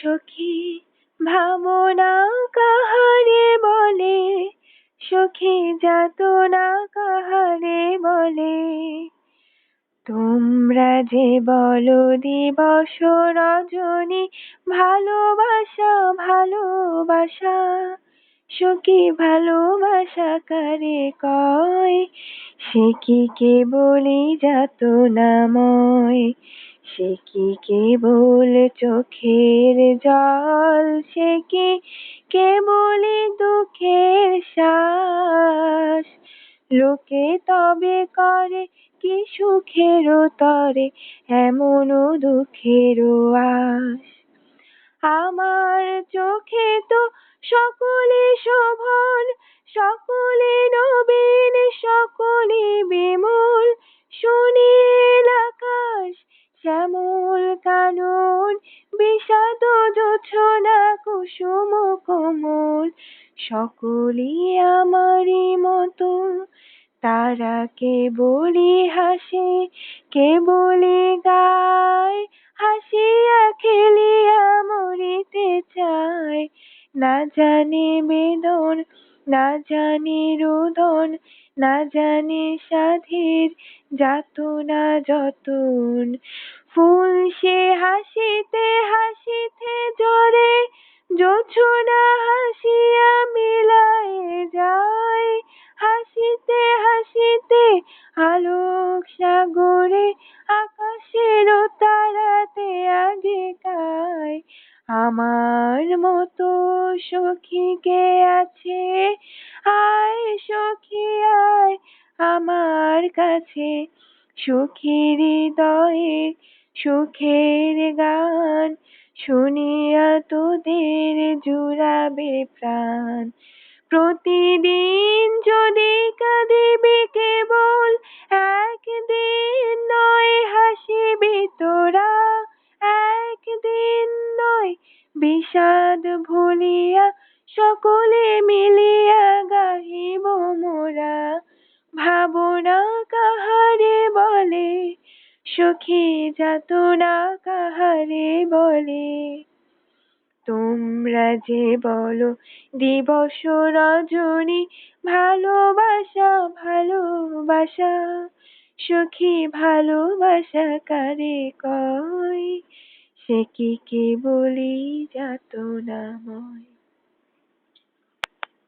সখী ভাবনা কাহারে বলে, সখী যাতনা কাহারে বলে। তোমরা যে বলো দিবস রজনী, ভালোবাসা ভালোবাসা, সখী ভালোবাসা কারে কয়? সে কি কেবলই যাতনাময়, সে কি কেবল চোখের জল, সে কি কেবলই দুঃখের শ্বাস। লোকে তবে করে কি সুখের তরে, এমন দুঃখের আশ। আমার চোখে তো সকলে শোভন, সকলে নবীন, সকলে বিমল। সুনীল আকাশ, শ্যামল কানন, বিষাদ জোছনা, কুসুম কোমল। সকলই আমারই মতো, তারা কেবলই হাসে, কেবলই গায়। হাসিয়া খেলিয়া মরিতে চায়, না জানে বেদন, না জানে রোদন, না জানে সাধের যাতনা যতন। ফুল সে হাসিতে হাসিতে ঝরে, জোছনা হাসিয়া মিলায়ে যায়। হাসিতে হাসিতে আলোক সাগরে, আকাশের তারাতে আগেকায়। আমার মতো সখী কে আছে? আয় সখী আয় আমার কাছে, সখীর হৃদয়ে সুখের গান শুনিয়া তোদের জুড়াবে প্রাণ। প্রতিদিন যদি কাঁদিবি কেবল, একদিন নয় হাসিবি তোরা। একদিন নয় বিষাদ ভুলিয়া, সকলে মিলিয়া গাহিব মোরা। ভাবনা কাহারে বলে, সখী যাতনা কাহারে বলে। তোমরা যে বলো দিবস রজনী, ভালোবাসা ভালোবাসা, সখী ভালোবাসা কারে কয়? সে কি কেবলই যাতনাময়।